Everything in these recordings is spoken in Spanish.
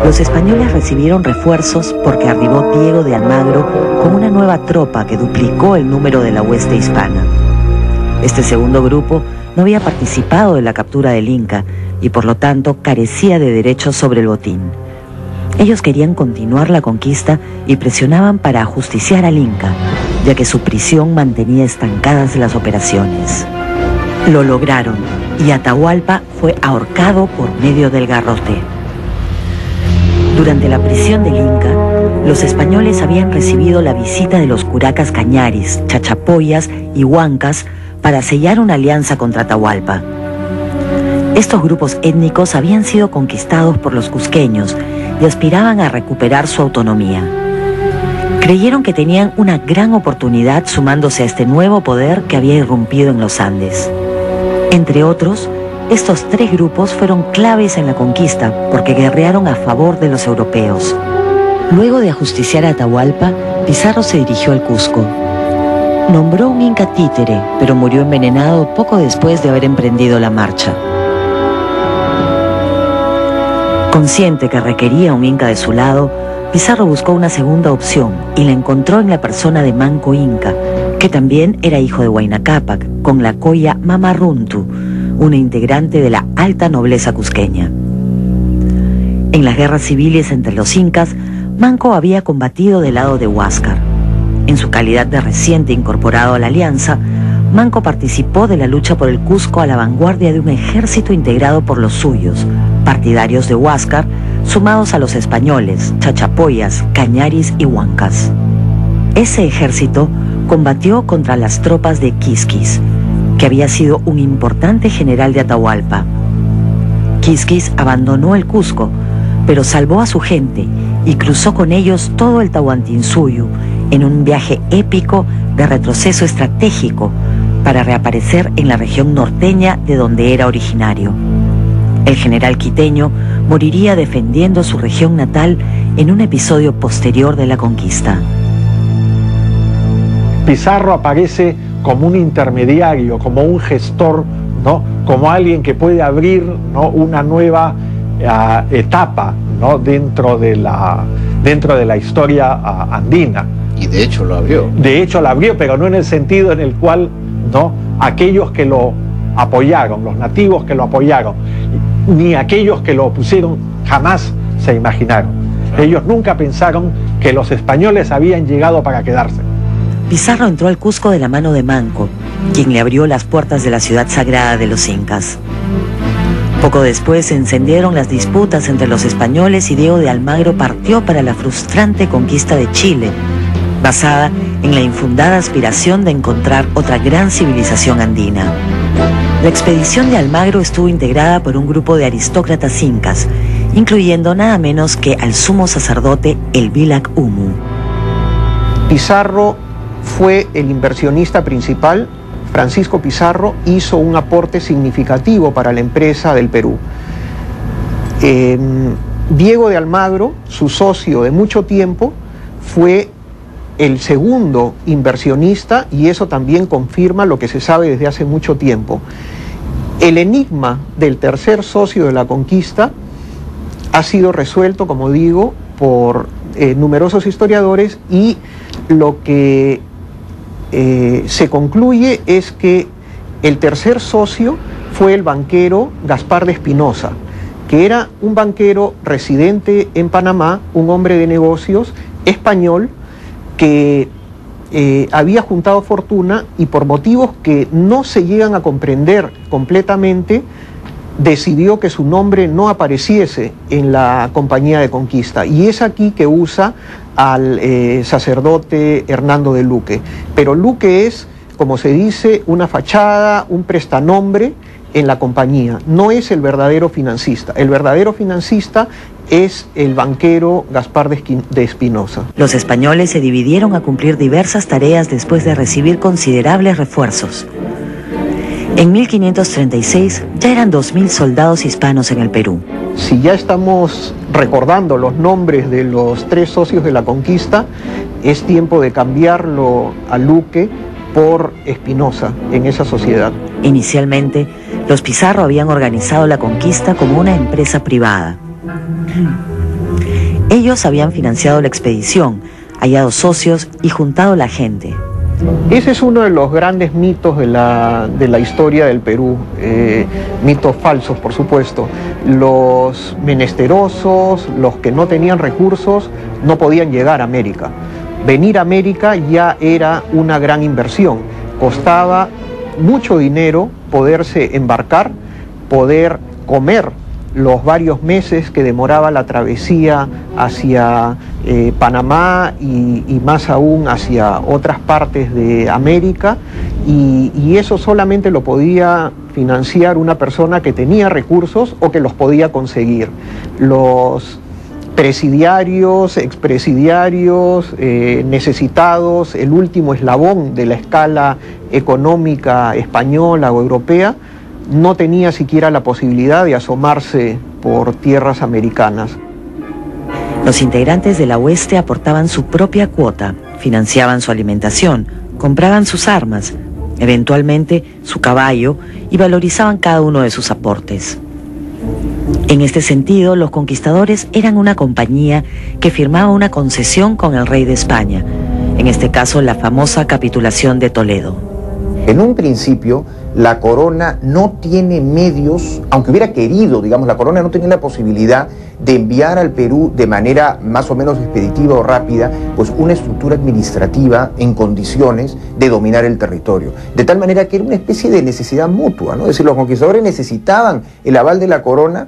Los españoles recibieron refuerzos porque arribó Diego de Almagro con una nueva tropa que duplicó el número de la hueste hispana. Este segundo grupo no había participado en la captura del Inca y por lo tanto carecía de derechos sobre el botín. Ellos querían continuar la conquista y presionaban para ajusticiar al Inca, ya que su prisión mantenía estancadas las operaciones. Lo lograron y Atahualpa fue ahorcado por medio del garrote. Durante la prisión del Inca, los españoles habían recibido la visita de los curacas Cañaris, Chachapoyas y Huancas para sellar una alianza contra Atahualpa. Estos grupos étnicos habían sido conquistados por los cusqueños y aspiraban a recuperar su autonomía. Creyeron que tenían una gran oportunidad sumándose a este nuevo poder que había irrumpido en los Andes. Entre otros, estos tres grupos fueron claves en la conquista porque guerrearon a favor de los europeos. Luego de ajusticiar a Atahualpa, Pizarro se dirigió al Cusco. Nombró un inca títere, pero murió envenenado poco después de haber emprendido la marcha. Consciente que requería un inca de su lado, Pizarro buscó una segunda opción y la encontró en la persona de Manco Inca, que también era hijo de Huayna Cápac, con la coya Mamarruntu, una integrante de la alta nobleza cusqueña. En las guerras civiles entre los incas, Manco había combatido del lado de Huáscar. En su calidad de reciente incorporado a la alianza, Manco participó de la lucha por el Cusco a la vanguardia de un ejército integrado por los suyos, partidarios de Huáscar, sumados a los españoles, Chachapoyas, Cañaris y Huancas. Ese ejército combatió contra las tropas de Quisquis, que había sido un importante general de Atahualpa. Quisquis abandonó el Cusco, pero salvó a su gente y cruzó con ellos todo el Tahuantinsuyo en un viaje épico de retroceso estratégico para reaparecer en la región norteña de donde era originario. El general quiteño moriría defendiendo su región natal en un episodio posterior de la conquista. Pizarro aparece como un intermediario, como un gestor, ¿no? Como alguien que puede abrir, ¿no?, una nueva etapa, ¿no?, dentro de la historia andina. Y de hecho lo abrió. De hecho lo abrió, pero no en el sentido en el cual, ¿no?, aquellos que lo apoyaron, los nativos que lo apoyaron, ni aquellos que lo opusieron jamás se imaginaron. Ellos nunca pensaron que los españoles habían llegado para quedarse. Pizarro entró al Cusco de la mano de Manco, quien le abrió las puertas de la ciudad sagrada de los incas. Poco después se encendieron las disputas entre los españoles y Diego de Almagro partió para la frustrante conquista de Chile, basada en la infundada aspiración de encontrar otra gran civilización andina. La expedición de Almagro estuvo integrada por un grupo de aristócratas incas, incluyendo nada menos que al sumo sacerdote Elvílac Humu. Pizarro fue el inversionista principal. Francisco Pizarro hizo un aporte significativo para la empresa del Perú. Diego de Almagro, su socio de mucho tiempo, fue el segundo inversionista y eso también confirma lo que se sabe desde hace mucho tiempo. El enigma del tercer socio de la conquista ha sido resuelto, como digo, por numerosos historiadores y lo que se concluye es que el tercer socio fue el banquero Gaspar de Espinosa, que era un banquero residente en Panamá, un hombre de negocios español que había juntado fortuna y por motivos que no se llegan a comprender completamente, decidió que su nombre no apareciese en la compañía de conquista. Y es aquí que usa al sacerdote Hernando de Luque. Pero Luque es, como se dice, una fachada, un prestanombre en la compañía. No es el verdadero financista. El verdadero financista es el banquero Gaspar de Espinosa. Los españoles se dividieron a cumplir diversas tareas después de recibir considerables refuerzos. En 1536 ya eran 2000 soldados hispanos en el Perú. Si ya estamos recordando los nombres de los tres socios de la conquista, es tiempo de cambiarlo a Luque por Espinosa en esa sociedad. Inicialmente, los Pizarro habían organizado la conquista como una empresa privada. Ellos habían financiado la expedición, hallado socios y juntado la gente. Ese es uno de los grandes mitos de la historia del Perú, mitos falsos, por supuesto. Los menesterosos, los que no tenían recursos, no podían llegar a América. Venir a América ya era una gran inversión, costaba mucho dinero poderse embarcar, poder comer los varios meses que demoraba la travesía hacia Panamá y más aún hacia otras partes de América, y eso solamente lo podía financiar una persona que tenía recursos o que los podía conseguir. Los presidiarios, expresidiarios, necesitados, el último eslabón de la escala económica española o europea, no tenía siquiera la posibilidad de asomarse por tierras americanas. Los integrantes de la hueste aportaban su propia cuota, financiaban su alimentación, compraban sus armas, eventualmente su caballo, y valorizaban cada uno de sus aportes. En este sentido, los conquistadores eran una compañía que firmaba una concesión con el rey de España, en este caso la famosa capitulación de Toledo. En un principio, la corona no tiene medios, aunque hubiera querido, digamos, la corona no tenía la posibilidad de enviar al Perú de manera más o menos expeditiva o rápida, pues una estructura administrativa en condiciones de dominar el territorio. De tal manera que era una especie de necesidad mutua, ¿no? Es decir, los conquistadores necesitaban el aval de la corona,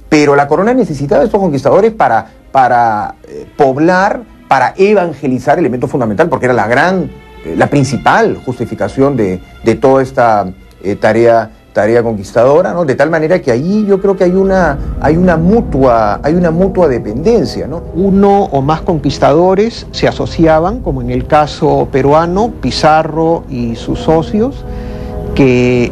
pero la corona necesitaba a estos conquistadores para poblar, para evangelizar, elemento fundamental, porque era la principal justificación de toda esta tarea conquistadora, ¿no? De tal manera que ahí yo creo que hay una mutua dependencia, ¿no? Uno o más conquistadores se asociaban, como en el caso peruano, Pizarro y sus socios, que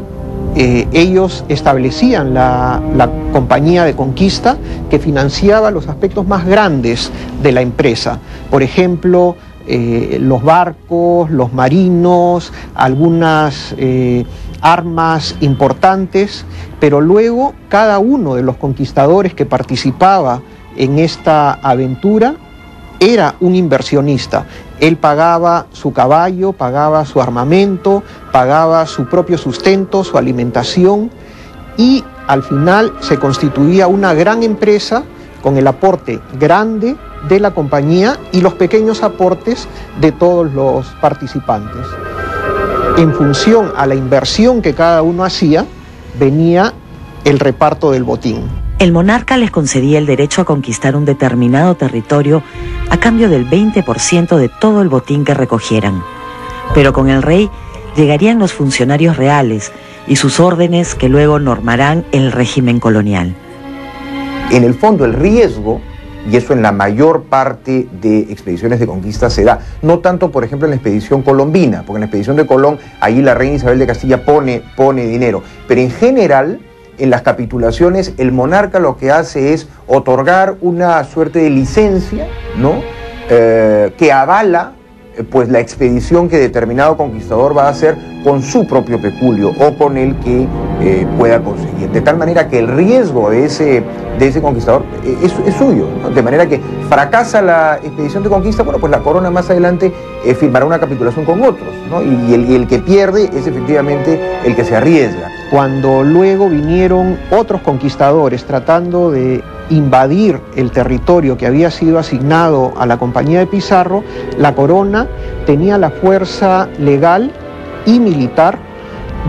ellos establecían la compañía de conquista que financiaba los aspectos más grandes de la empresa. Por ejemplo, los barcos, los marinos, algunas armas importantes, pero luego cada uno de los conquistadores que participaba en esta aventura era un inversionista. Él pagaba su caballo, pagaba su armamento, pagaba su propio sustento, su alimentación, y al final se constituía una gran empresa con el aporte grande de la compañía y los pequeños aportes de todos los participantes. En función a la inversión que cada uno hacía, venía el reparto del botín. El monarca les concedía el derecho a conquistar un determinado territorio a cambio del 20% de todo el botín que recogieran. Pero con el rey llegarían los funcionarios reales y sus órdenes que luego normarán el régimen colonial. En el fondo, el riesgo, y eso en la mayor parte de expediciones de conquista se da, no tanto, por ejemplo, en la expedición colombina, porque en la expedición de Colón, ahí la reina Isabel de Castilla pone dinero, pero en general, en las capitulaciones, el monarca lo que hace es otorgar una suerte de licencia, ¿no? Que avala pues la expedición que determinado conquistador va a hacer con su propio peculio o con el que pueda conseguir. De tal manera que el riesgo de ese conquistador es suyo, ¿no? De manera que fracasa la expedición de conquista, bueno, pues la corona más adelante firmará una capitulación con otros, ¿no? Y el que pierde es efectivamente el que se arriesga. Cuando luego vinieron otros conquistadores tratando de invadir el territorio que había sido asignado a la compañía de Pizarro, la corona tenía la fuerza legal y militar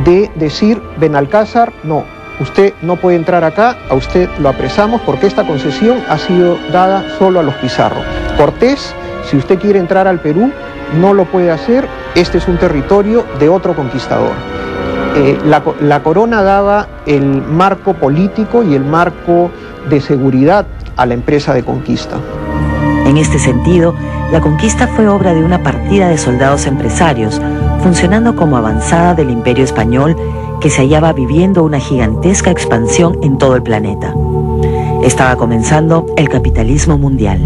de decir: Benalcázar, no, usted no puede entrar acá, a usted lo apresamos porque esta concesión ha sido dada solo a los Pizarro. Cortés, si usted quiere entrar al Perú, no lo puede hacer, este es un territorio de otro conquistador. La corona daba el marco político y el marco de seguridad a la empresa de conquista. En este sentido, la conquista fue obra de una partida de soldados empresarios, funcionando como avanzada del Imperio Español, que se hallaba viviendo una gigantesca expansión en todo el planeta. Estaba comenzando el capitalismo mundial.